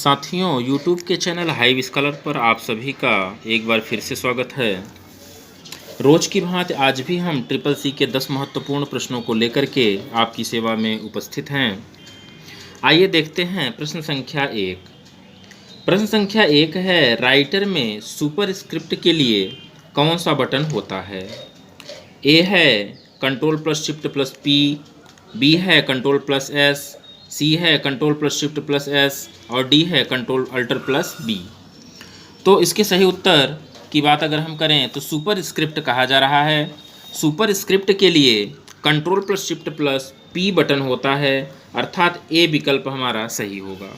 साथियों, YouTube के channel hive scholar पर आप सभी का एक बार फिर से स्वागत है। रोज की भांति आज भी हम ट्रिपल सी के 10 महत्वपूर्ण प्रश्नों को लेकर के आपकी सेवा में उपस्थित हैं। आइए देखते हैं प्रश्न संख्या 1। प्रश्न संख्या 1 है, राइटर में सुपरस्क्रिप्ट के लिए कौन सा बटन होता है? ए है control plus shift plus P, B है कंट्रोल प्लस एस, सी है control plus shift plus S और डी है कंट्रोल अल्टर प्लस बी। तो इसके सही उत्तर की बात अगर हम करें तो सुपर स्क्रिप्ट कहा जा रहा है। सुपर स्क्रिप्ट के लिए control plus shift plus P button होता है, अर्थात ए विकल्प हमारा सही होगा।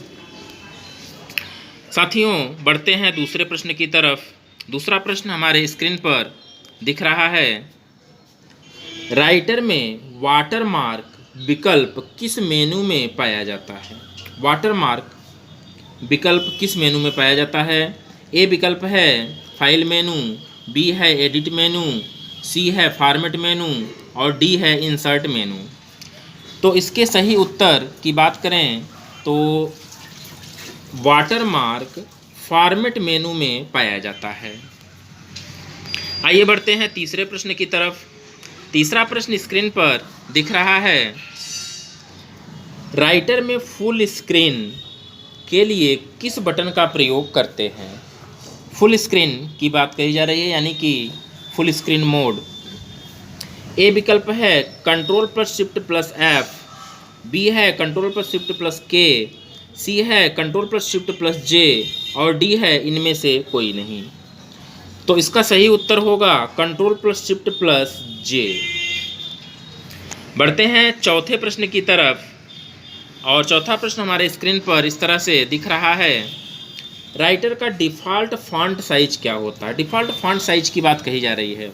साथियों, बढ़ते हैं दूसरे प्रश्न की तरफ। दूसरा प्रश्न हमारे स्क्रीन पर दिख रहा है, राइटर में वाटरमार्क विकल्प किस मेनू में पाया जाता है? वाटरमार्क विकल्प किस मेनू में पाया जाता है? ए विकल्प है फाइल मेनू, बी है एडिट मेनू, सी है फॉर्मेट मेनू और डी है इंसर्ट मेनू। तो इसके सही उत्तर की बात करें तो वाटरमार्क फॉर्मेट मेनू में पाया जाता है। आइए बढ़ते हैं तीसरे प्रश्न की तरफ। तीसरा प्रश्न स्क्रीन पर दिख रहा है, राइटर में फुल स्क्रीन के लिए किस बटन का प्रयोग करते हैं? फुल स्क्रीन की बात कही जा रही है, यानी कि फुल स्क्रीन मोड। ए विकल्प है control plus shift plus F, B है control plus shift plus K, C है control plus shift plus J और डी है इनमें से कोई नहीं। तो इसका सही उत्तर होगा कंट्रोल प्लस शिफ्ट प्लस जे। बढ़ते हैं चौथे प्रश्न की तरफ और चौथा प्रश्न हमारे स्क्रीन पर इस तरह से दिख रहा है, राइटर का डिफ़ॉल्ट फॉन्ट साइज क्या होता है? डिफ़ॉल्ट फॉन्ट साइज की बात कही जा रही है।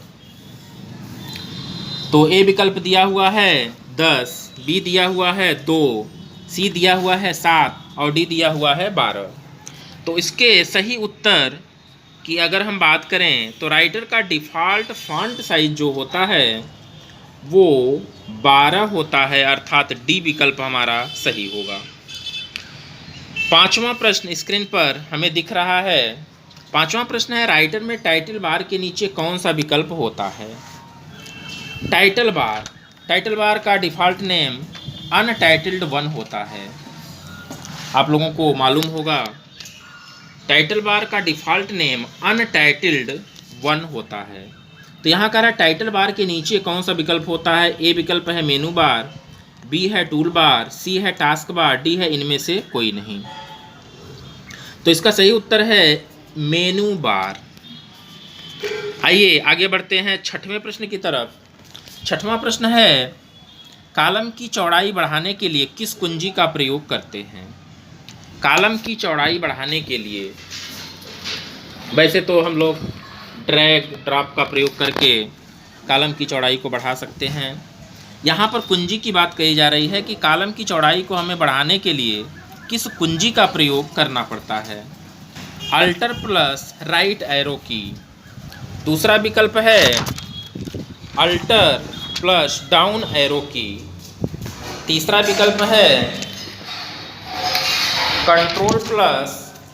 तो ए विकल्प दिया हुआ है 10, बी दिया हुआ है 2, सी दिया हुआ है 7 और डी दिया हुआ है 12। तो इसके सही उत्तर की अगर हम बात करें तो राइटर का डिफ़ॉल्ट फॉन्ट साइज जो होता है वो 12 होता है, अर्थात डी विकल्प हमारा सही होगा। पांचवा प्रश्न स्क्रीन पर हमें दिख रहा है। पांचवा प्रश्न है, राइटर में टाइटल बार के नीचे कौन सा विकल्प होता है? टाइटल बार का डिफ़ॉल्ट नेम अनटाइटल्ड 1 होता है। आप लोगों को मालूम होगा टाइटल बार का डिफ़ॉल्ट नेम अनटाइटल्ड 1 होता है। तो यहाँ कह रहा है टाइटल बार के नीचे कौन सा विकल्प होता है? ए विकल्प है मेनू बार, बी है टूल बार, सी है टास्क बार, डी है इनमें से कोई नहीं। तो इसका सही उत्तर है मेनू बार। आइए आगे बढ़ते हैं छठवें प्रश्न की तरफ। छठवां प्रश्न है, कॉलम की चौड़ाई बढ़ाने के लिए किस कुंजी का प्रयोग करते हैं? कॉलम की चौड़ाई बढ़ाने के लिए वैसे तो हम लोग ड्रैग ड्रॉप का प्रयोग करके कॉलम की चौड़ाई को बढ़ा सकते हैं। यहाँ पर कुंजी की बात कही जा रही है कि कॉलम की चौड़ाई को हमें बढ़ाने के लिए किस कुंजी का प्रयोग करना पड़ता है? अल्टर प्लस राइट एरो की। दूसरा विकल्प है अल्टर प्लस डाउन एरो की। तीसरा विकल्प है कंट्रोल प्लस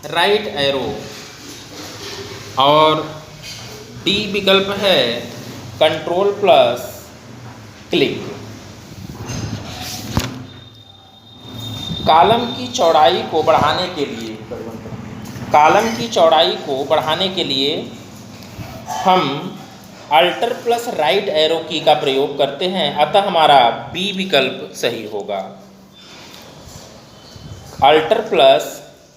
राइट एरो और डी विकल्प है कंट्रोल प्लस क्लिक। कॉलम की चौड़ाई को बढ़ाने के लिए हम अल्टर प्लस राइट एरो की का प्रयोग करते हैं, अतः हमारा बी विकल्प सही होगा। अल्टर प्लस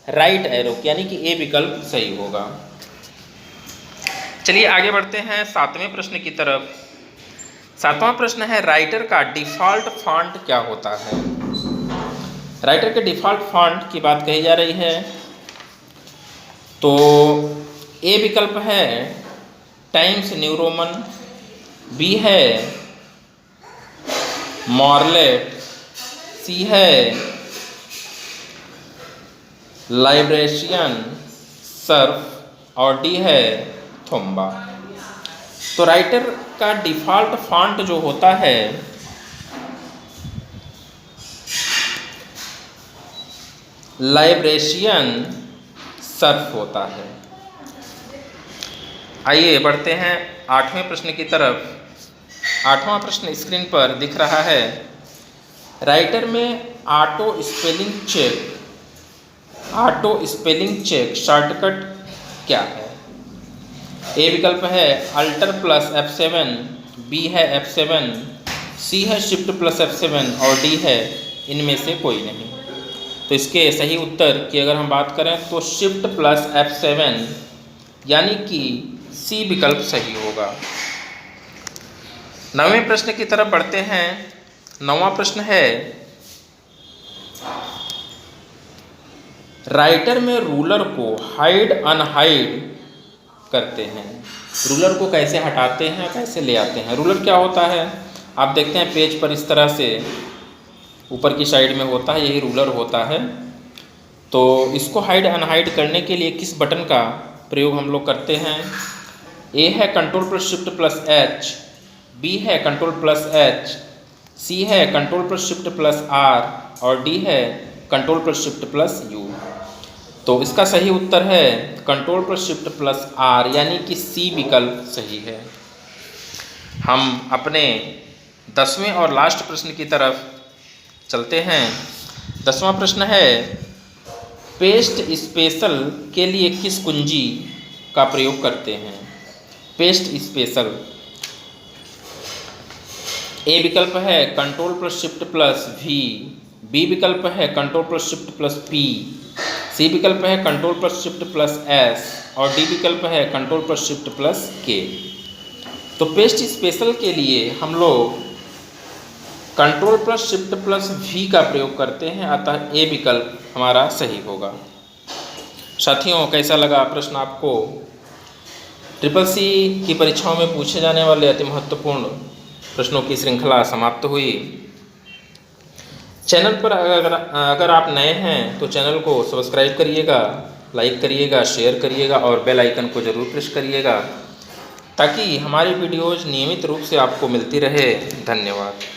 राइट एरो यानी कि ए विकल्प सही होगा। चलिए आगे बढ़ते हैं सातवें प्रश्न की तरफ। सातवां प्रश्न है, राइटर का डिफ़ॉल्ट फॉन्ट क्या होता है? राइटर के डिफ़ॉल्ट फॉन्ट की बात कही जा रही है। तो ए विकल्प है टाइम्स न्यू रोमन, बी है मॉर्लेट, सी है लाइब्रेशियन सर्फ और डी है थोम्बा। तो राइटर का डिफ़ॉल्ट फॉन्ट जो होता है लाइब्रेशियन सर्फ होता है। आइए बढ़ते हैं 8वें प्रश्न की तरफ। 8वां प्रश्न स्क्रीन पर दिख रहा है। राइटर में ऑटो स्पेलिंग चेक शॉर्टकट क्या है? ए विकल्प है अल्टर प्लस F7, बी है F7, सी है शिफ्ट प्लस F7 और डी है इनमें से कोई नहीं। तो इसके सही उत्तर की अगर हम बात करें तो शिफ्ट प्लस F7 यानी कि सी विकल्प सही होगा। 9वें प्रश्न की तरफ बढ़ते हैं। 9वां प्रश्न है राइटर में रूलर को हाइड अनहाइड करते हैं। रूलर को कैसे हटाते हैं, कैसे ले आते हैं? रूलर क्या होता है? आप देखते हैं पेज पर इस तरह से ऊपर की साइड में होता है, यही रूलर होता है। तो इसको हाइड अनहाइड करने के लिए किस बटन का प्रयोग हम लोग करते हैं? ए है control plus shift plus H, B है कंट्रोल प्लस एच, सी है control plus shift plus R और डी है control plus shift plus U. तो इसका सही उत्तर है control plus shift plus R यानी कि सी विकल्प सही है। हम अपने 10वें और लास्ट प्रश्न की तरफ चलते हैं। 10वां प्रश्न है पेस्ट स्पेशल के लिए किस कुंजी का प्रयोग करते हैं? पेस्ट स्पेशल ए विकल्प है control plus shift plus V, B विकल्प है control plus shift plus P, C विकल्प है control plus shift plus S और डी विकल्प है कंट्रोल प्लस शिफ्ट प्लस के। तो पेस्ट स्पेशल के लिए हम लोग control plus shift plus V का प्रयोग करते हैं, अतः ए विकल्प हमारा सही होगा। साथियों, कैसा लगा प्रश्न आपको? ट्रिपल सी की परीक्षाओं में पूछे जाने वाले अति महत्वपूर्ण प्रश्नों की श्रृंखला समाप्त हुई। चैनल पर अगर आप नए हैं तो चैनल को सब्सक्राइब करिएगा, लाइक करिएगा, शेयर करिएगा और बेल आइकन को ज़रूर प्रेस करिएगा ताकि हमारी वीडियोज़ नियमित रूप से आपको मिलती रहे। धन्यवाद।